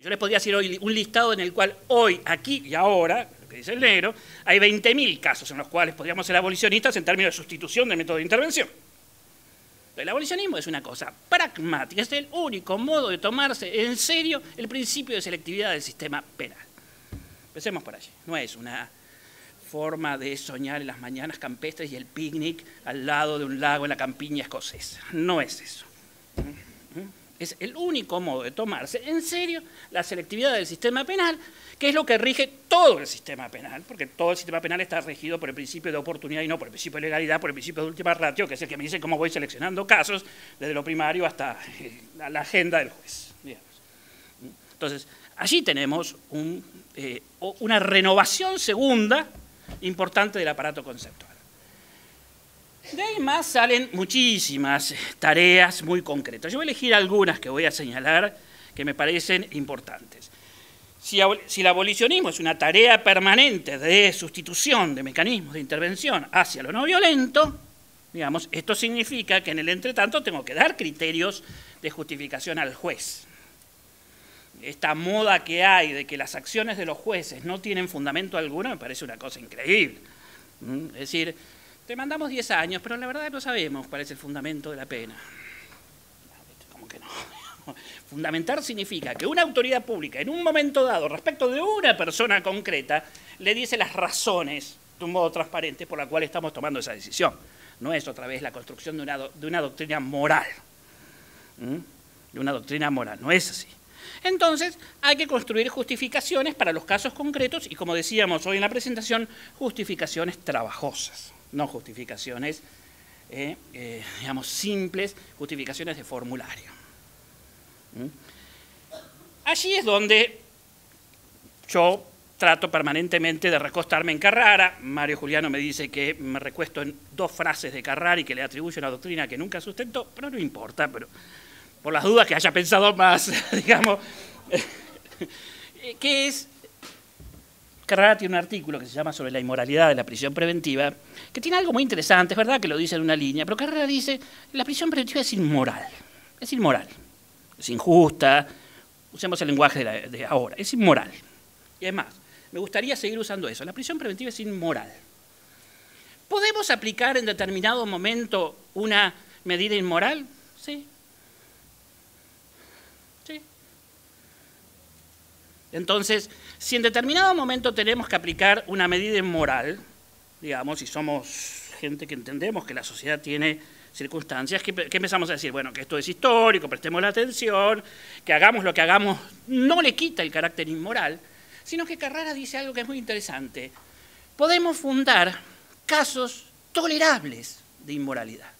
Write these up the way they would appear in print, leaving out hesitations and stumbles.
Yo les podría decir hoy un listado en el cual hoy, aquí y ahora, lo que dice el negro, hay 20.000 casos en los cuales podríamos ser abolicionistas en términos de sustitución del método de intervención. El abolicionismo es una cosa pragmática, es el único modo de tomarse en serio el principio de selectividad del sistema penal. Empecemos por allí. No es una forma de soñar en las mañanas campestres y el picnic al lado de un lago en la campiña escocesa. No es eso. Es el único modo de tomarse en serio la selectividad del sistema penal, que es lo que rige todo el sistema penal, porque todo el sistema penal está regido por el principio de oportunidad y no por el principio de legalidad, por el principio de última ratio, que es el que me dice cómo voy seleccionando casos, desde lo primario hasta la agenda del juez, digamos. Entonces, allí tenemos una renovación segunda importante del aparato conceptual. De ahí más salen muchísimas tareas muy concretas. Yo voy a elegir algunas que voy a señalar que me parecen importantes. Si el abolicionismo es una tarea permanente de sustitución de mecanismos de intervención hacia lo no violento, digamos, esto significa que en el entretanto tengo que dar criterios de justificación al juez. Esta moda que hay de que las acciones de los jueces no tienen fundamento alguno me parece una cosa increíble. Es decir, te mandamos 10 años, pero la verdad no sabemos cuál es el fundamento de la pena. ¿Cómo que no? Fundamentar significa que una autoridad pública en un momento dado, respecto de una persona concreta, le dice las razones de un modo transparente por la cual estamos tomando esa decisión. No es otra vez la construcción de una doctrina moral. De una doctrina moral, no es así. Entonces, hay que construir justificaciones para los casos concretos y, como decíamos hoy en la presentación, justificaciones trabajosas, no justificaciones, digamos, simples, justificaciones de formulario. Allí es donde yo trato permanentemente de recostarme en Carrara. Mario Juliano me dice que me recuesto en 2 frases de Carrara y que le atribuye una doctrina que nunca sustentó, pero no importa, pero por las dudas que haya pensado más, digamos, que es, Carrara tiene un artículo que se llama sobre la inmoralidad de la prisión preventiva, que tiene algo muy interesante, es verdad que lo dice en una línea, pero Carrara dice, la prisión preventiva es inmoral, es injusta, usemos el lenguaje de ahora, es inmoral. Y además, me gustaría seguir usando eso, la prisión preventiva es inmoral. ¿Podemos aplicar en determinado momento una medida inmoral? Sí. Entonces, si en determinado momento tenemos que aplicar una medida inmoral, digamos, si somos gente que entendemos que la sociedad tiene circunstancias, ¿qué empezamos a decir? Bueno, que esto es histórico, prestemos la atención, que hagamos lo que hagamos, no le quita el carácter inmoral, sino que Carrara dice algo que es muy interesante. Podemos fundar casos tolerables de inmoralidad.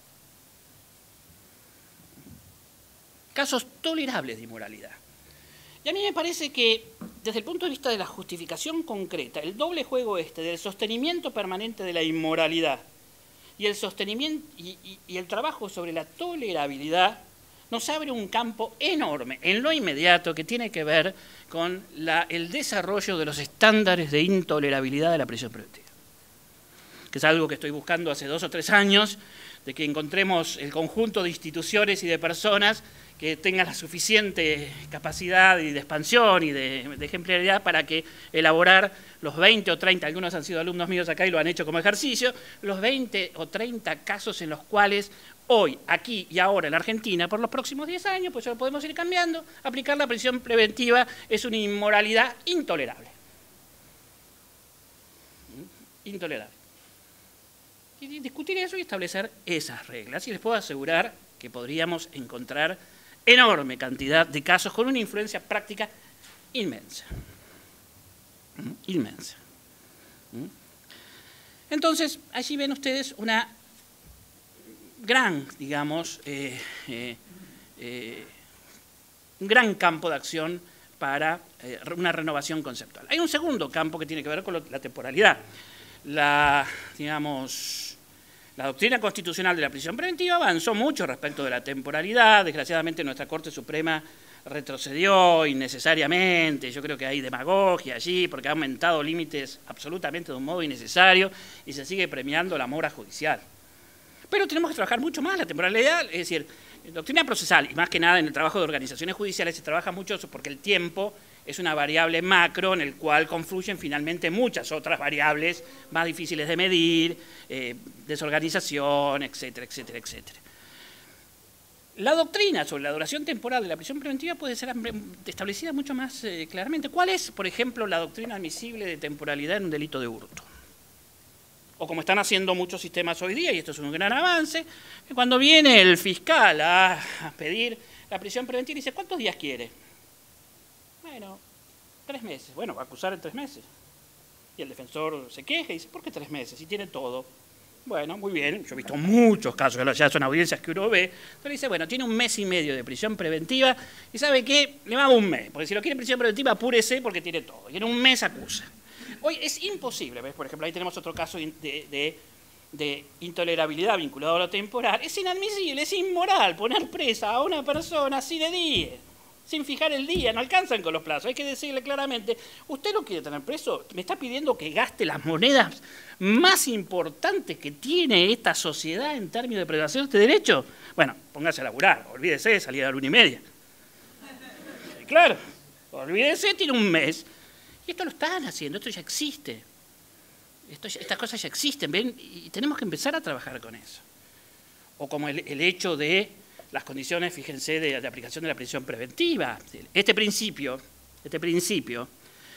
Casos tolerables de inmoralidad. Y a mí me parece que, desde el punto de vista de la justificación concreta, el doble juego del sostenimiento permanente de la inmoralidad y el sostenimiento y el trabajo sobre la tolerabilidad nos abre un campo enorme en lo inmediato que tiene que ver con el desarrollo de los estándares de intolerabilidad de la prisión preventiva, que es algo que estoy buscando hace 2 o 3 años, de que encontremos el conjunto de instituciones y de personas que tengan la suficiente capacidad y de expansión y de ejemplaridad para que elaborar los 20 o 30, algunos han sido alumnos míos acá y lo han hecho como ejercicio, los 20 o 30 casos en los cuales hoy, aquí y ahora en la Argentina, por los próximos 10 años, pues ya lo podemos ir cambiando, aplicar la prisión preventiva es una inmoralidad intolerable. Intolerable. Y discutir eso y establecer esas reglas. Y les puedo asegurar que podríamos encontrar enorme cantidad de casos con una influencia práctica inmensa. Inmensa. Entonces, allí ven ustedes una gran, digamos, un gran campo de acción para una renovación conceptual. Hay un segundo campo que tiene que ver con la temporalidad. La doctrina constitucional de la prisión preventiva avanzó mucho respecto de la temporalidad. Desgraciadamente nuestra Corte Suprema retrocedió innecesariamente. Yo creo que hay demagogia allí porque ha aumentado límites absolutamente de un modo innecesario y se sigue premiando la mora judicial. Pero tenemos que trabajar mucho más la temporalidad, es decir, en doctrina procesal y más que nada en el trabajo de organizaciones judiciales se trabaja mucho eso porque el tiempo es una variable macro en el cual confluyen finalmente muchas otras variables más difíciles de medir, desorganización, etcétera, etcétera, etcétera. La doctrina sobre la duración temporal de la prisión preventiva puede ser establecida mucho más claramente. ¿Cuál es, por ejemplo, la doctrina admisible de temporalidad en un delito de hurto? O como están haciendo muchos sistemas hoy día, y esto es un gran avance, que cuando viene el fiscal a pedir la prisión preventiva, dice, ¿cuántos días quiere? Bueno, 3 meses. Bueno, va a acusar en 3 meses. Y el defensor se queja y dice, ¿por qué 3 meses? Si tiene todo. Bueno, muy bien, yo he visto muchos casos, ya son audiencias que uno ve, pero dice, bueno, tiene 1 mes y medio de prisión preventiva, y ¿sabe qué? Le va 1 mes, porque si lo quiere en prisión preventiva, apúrese porque tiene todo, y en 1 mes acusa. Hoy es imposible, ¿ves? Por ejemplo, ahí tenemos otro caso de intolerabilidad vinculado a lo temporal. Es inadmisible, es inmoral poner presa a una persona así de día, sin fijar el día, no alcanzan con los plazos. Hay que decirle claramente, usted lo quiere tener preso, me está pidiendo que gaste las monedas más importantes que tiene esta sociedad en términos de preservación de este derecho. Bueno, póngase a laburar, olvídese de salir a la 1:30. Claro, olvídese, tiene 1 mes. Y esto lo están haciendo, esto ya existe. Estas cosas ya existen, ¿ven? Y tenemos que empezar a trabajar con eso. O como el hecho de las condiciones, fíjense, de aplicación de la prisión preventiva. Este principio,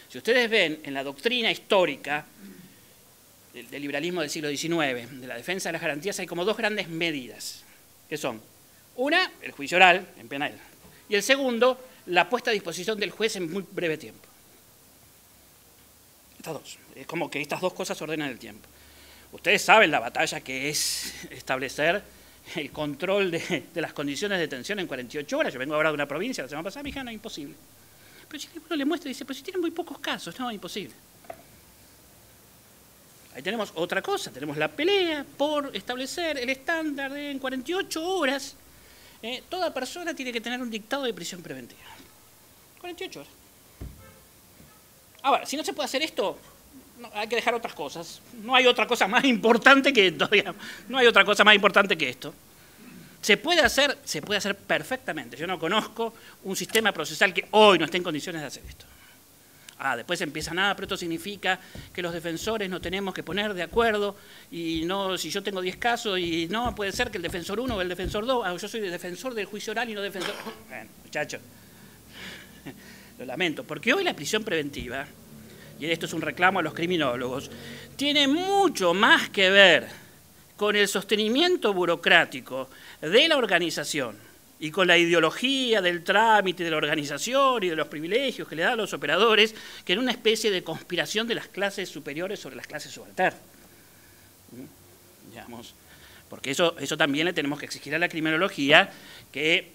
si ustedes ven en la doctrina histórica del liberalismo del siglo XIX, de la defensa de las garantías, hay como 2 grandes medidas, que son, una, el juicio oral en penal, y el segundo, la puesta a disposición del juez en muy breve tiempo. Estas dos, es como que estas 2 cosas ordenan el tiempo. Ustedes saben la batalla que es establecer el control de las condiciones de detención en 48 horas. Yo vengo ahora de una provincia, la semana pasada me dijeron, no, imposible. Pero si uno le muestra y dice, pero si tienen muy pocos casos, no, imposible. Ahí tenemos otra cosa, tenemos la pelea por establecer el estándar de en 48 horas. Toda persona tiene que tener un dictado de prisión preventiva. 48 horas. Ahora, si no se puede hacer esto, no, hay que dejar otras cosas. No hay otra cosa más importante que esto, digamos. No hay otra cosa más importante que esto. Se puede hacer perfectamente. Yo no conozco un sistema procesal que hoy no esté en condiciones de hacer esto. Después empieza nada, pero esto significa que los defensores nos tenemos que poner de acuerdo y no, si yo tengo 10 casos y no, puede ser que el defensor 1 o el defensor 2, yo soy el defensor del juicio oral y no defensor... Bueno, muchachos, lo lamento, porque hoy la prisión preventiva, y esto es un reclamo a los criminólogos, tiene mucho más que ver con el sostenimiento burocrático de la organización y con la ideología del trámite de la organización y de los privilegios que le dan a los operadores, que en una especie de conspiración de las clases superiores sobre las clases subalternas. Digamos, porque eso también le tenemos que exigir a la criminología que,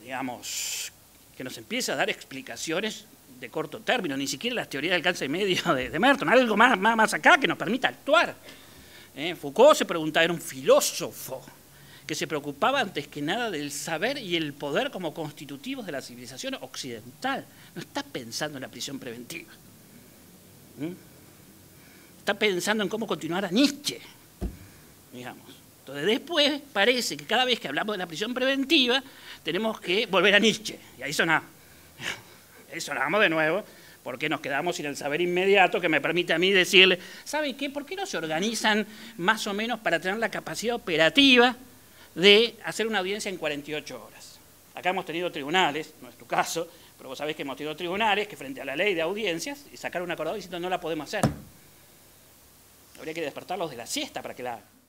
digamos, que nos empiece a dar explicaciones de corto término, ni siquiera las teorías del alcance medio de Merton, algo más acá que nos permita actuar. Foucault se preguntaba, era un filósofo que se preocupaba antes que nada del saber y el poder como constitutivos de la civilización occidental. No está pensando en la prisión preventiva. Está pensando en cómo continuar a Nietzsche, digamos. Entonces después parece que cada vez que hablamos de la prisión preventiva tenemos que volver a Nietzsche. Y ahí sonamos. Ahí sonamos de nuevo, porque nos quedamos sin el saber inmediato que me permite a mí decirle, ¿sabe qué? ¿Por qué no se organizan más o menos para tener la capacidad operativa de hacer una audiencia en 48 horas? Acá hemos tenido tribunales, no es tu caso, pero vos sabés que hemos tenido tribunales que frente a la ley de audiencias y sacaron un acordado diciendo no la podemos hacer. Habría que despertarlos de la siesta para que la hagan.